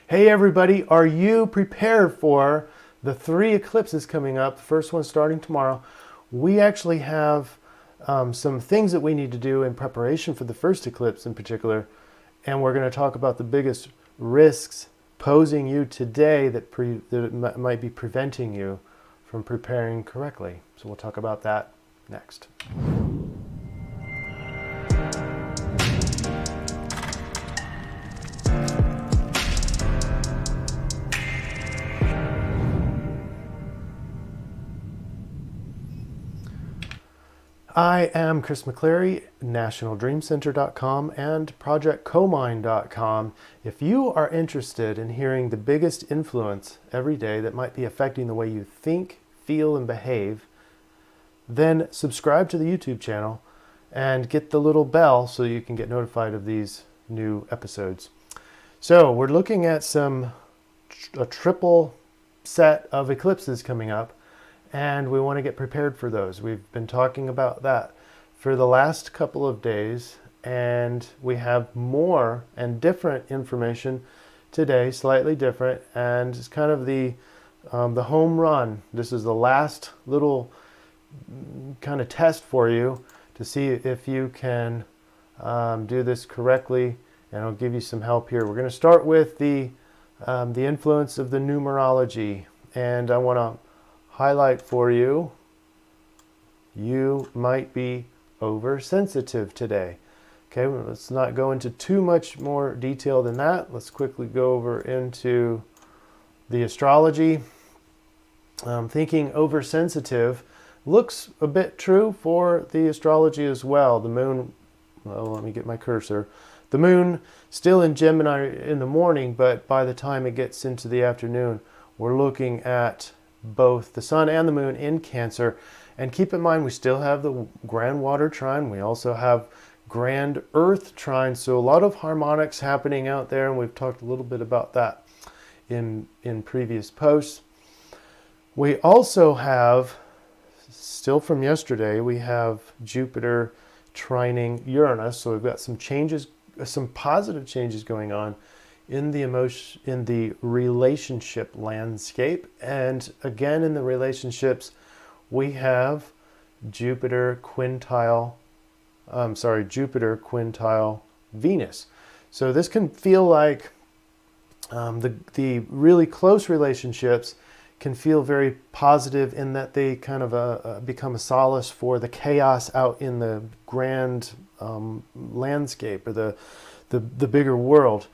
Hey everybody, are you prepared for the 3 eclipses coming up? The first one starting tomorrow. We actually have some things that we need to do in preparation for the first eclipse in particular, and we're going to talk about the biggest risks posing you today that might be preventing you from preparing correctly. So we'll talk about that next. I am Chris McCleary, NationalDreamCenter.com and ProjectComine.com. If you are interested in hearing the biggest influence every day that might be affecting the way you think, feel, and behave, then subscribe to the YouTube channel and get the little bell so you can get notified of these new episodes. So we're looking at a triple set of eclipses coming up, and we want to get prepared for those. We've been talking about that for the last couple of days, and we have more and different information today, slightly different, and it's kind of the home run. This is the last little kind of test for you to see if you can do this correctly, and I'll give you some help here. We're going to start with the influence of the numerology, and I want to highlight for you, you might be oversensitive today. Okay, well, let's not go into too much more detail than that. Let's quickly go over into the astrology. Thinking oversensitive looks a bit true for the astrology as well. The moon, well, let me get my cursor. The moon still in Gemini in the morning, but by the time it gets into the afternoon, we're looking at both the sun and the moon in Cancer. And keep in mind, we still have the grand water trine. We also have grand earth trine. So a lot of harmonics happening out there, and we've talked a little bit about that in previous posts. We also have, still from yesterday, we have Jupiter trining Uranus. So we've got some changes, some positive changes going on in the relationship landscape. And again, in the relationships, we have Jupiter quintile Venus. So this can feel like the really close relationships can feel very positive in that they kind of become a solace for the chaos out in the grand landscape, or the bigger world.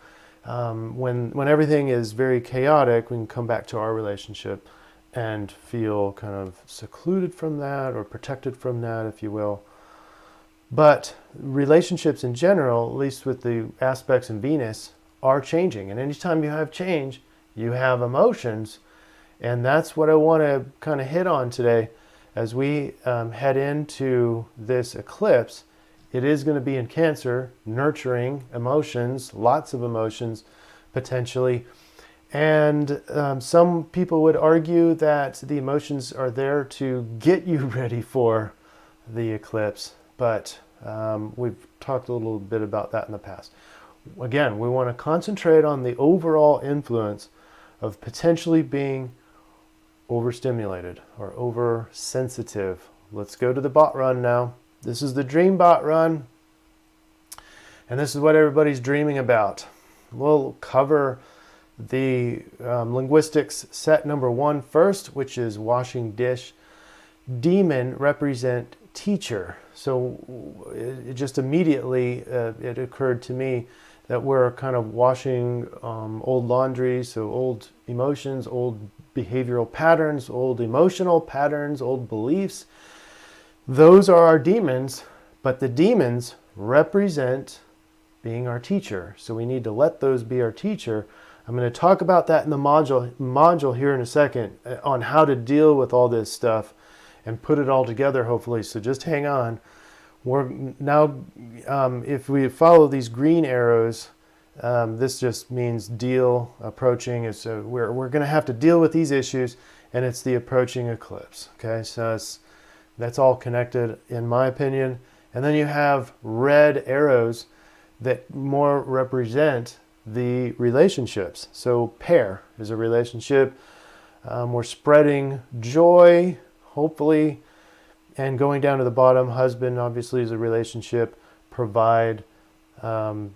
When everything is very chaotic, we can come back to our relationship and feel kind of secluded from that, or protected from that, if you will. But relationships in general, at least with the aspects in Venus, are changing. And anytime you have change, you have emotions. And that's what I want to kind of hit on today as we head into this eclipse. It is going to be in Cancer, nurturing emotions, lots of emotions, potentially. And some people would argue that the emotions are there to get you ready for the eclipse. But we've talked a little bit about that in the past. Again, we want to concentrate on the overall influence of potentially being overstimulated or oversensitive. Let's go to the bot run now. This is the dream bot run, and this is what everybody's dreaming about. We'll cover the linguistics set number 1 first, which is washing dish. Demon represent teacher. So it just immediately it occurred to me that we're kind of washing old laundry, so old emotions, old behavioral patterns, old emotional patterns, old beliefs. Those are our demons, but the demons represent being our teacher. So we need to let those be our teacher. I'm going to talk about that in the module here in a second on how to deal with all this stuff and put it all together, hopefully. So just hang on. We're now, if we follow these green arrows, this just means deal, approaching. So we're going to have to deal with these issues, and it's the approaching eclipse. Okay, so that's all connected, in my opinion. And then you have red arrows that more represent the relationships. So pair is a relationship. We're spreading joy, hopefully, and going down to the bottom, husband obviously is a relationship. Provide, the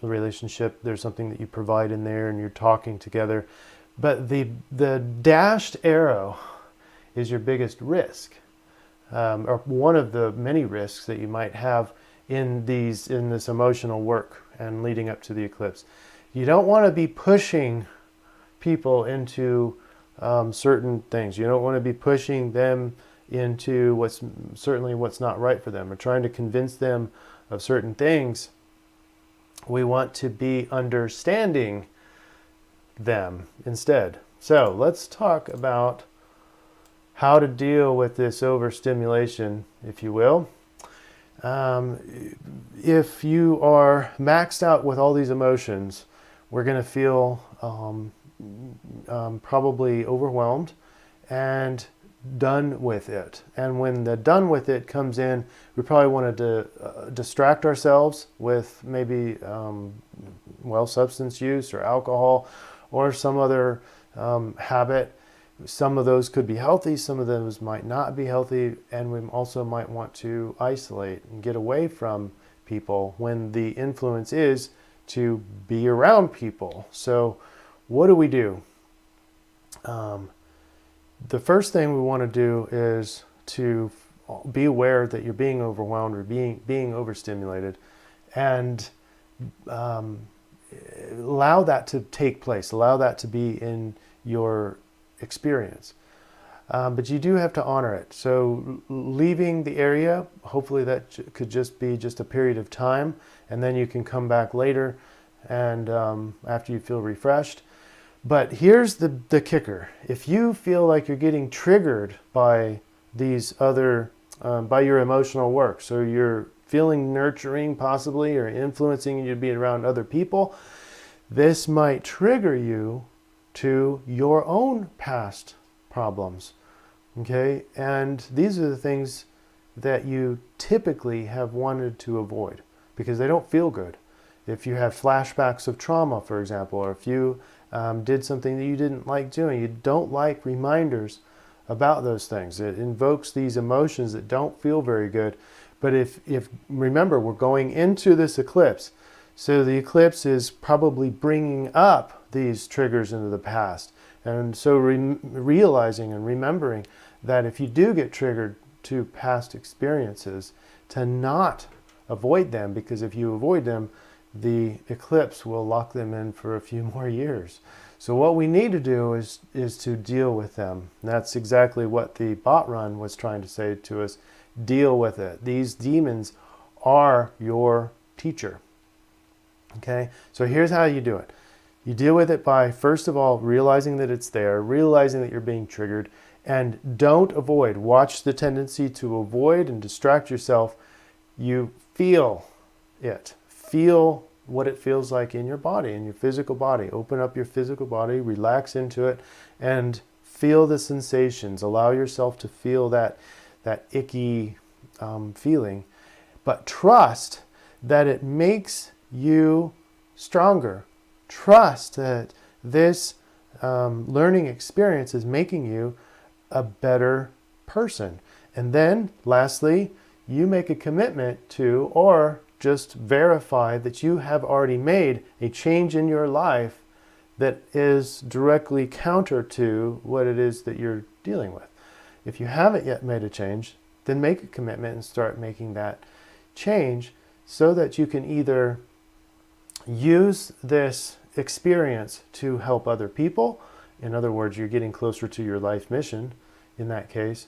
relationship, there's something that you provide in there and you're talking together. But the dashed arrow is your biggest risk, or one of the many risks that you might have in this emotional work and leading up to the eclipse. You don't want to be pushing people into certain things. You don't want to be pushing them into what's not right for them, or trying to convince them of certain things. We want to be understanding them instead. So let's talk about how to deal with this overstimulation, if you will. If you are maxed out with all these emotions, we're going to feel probably overwhelmed and done with it. And when the done with it comes in, we probably want to distract ourselves with maybe substance use or alcohol or some other habit. Some of those could be healthy, some of those might not be healthy, and we also might want to isolate and get away from people when the influence is to be around people. So what do we do? The first thing we want to do is to be aware that you're being overwhelmed or being overstimulated, and allow that to take place, allow that to be in your experience. But you do have to honor it. So leaving the area, hopefully that could just be a period of time, and then you can come back later and after you feel refreshed. But here's the kicker. If you feel like you're getting triggered by these other, by your emotional work, so you're feeling nurturing possibly or influencing you to be around other people, this might trigger you to your own past problems. Okay? And these are the things that you typically have wanted to avoid because they don't feel good. If you have flashbacks of trauma, for example, or if you did something that you didn't like doing, you don't like reminders about those things. It invokes these emotions that don't feel very good. But if remember, we're going into this eclipse. So the eclipse is probably bringing up these triggers into the past. And so realizing and remembering that if you do get triggered to past experiences, to not avoid them, because if you avoid them, the eclipse will lock them in for a few more years. So what we need to do is to deal with them. And that's exactly what the bot run was trying to say to us. Deal with it. These demons are your teacher. Okay? So here's how you do it. You deal with it by, first of all, realizing that it's there, realizing that you're being triggered, and don't avoid. Watch the tendency to avoid and distract yourself. You feel it. Feel what it feels like in your body, in your physical body. Open up your physical body, relax into it, and feel the sensations. Allow yourself to feel that icky feeling. But trust that it makes you stronger. Trust that this learning experience is making you a better person. And then, lastly, you make a commitment to, or just verify that you have already made a change in your life that is directly counter to what it is that you're dealing with. If you haven't yet made a change, then make a commitment and start making that change so that you can either use this experience to help other people. In other words, you're getting closer to your life mission in that case.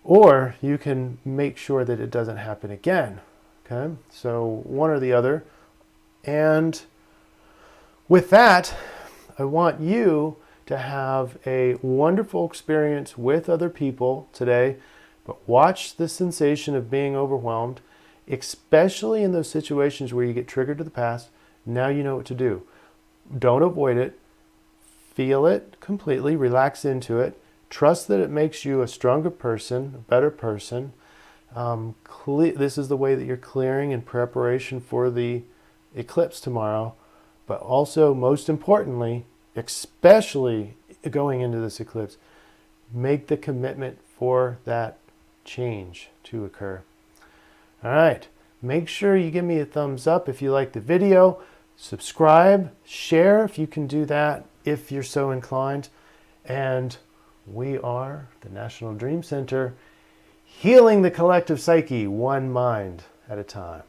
Or you can make sure that it doesn't happen again. Okay? So one or the other. And with that, I want you to have a wonderful experience with other people today. But watch the sensation of being overwhelmed, especially in those situations where you get triggered to the past. Now you know what to do. Don't avoid it. Feel it completely. Relax into it. Trust that it makes you a stronger person, a better person. This is the way that you're clearing in preparation for the eclipse tomorrow. but also, most importantly, especially going into this eclipse, make the commitment for that change to occur. All right, make sure you give me a thumbs up if you like the video, subscribe, share if you can do that, if you're so inclined. And we are the National Dream Center, healing the collective psyche one mind at a time.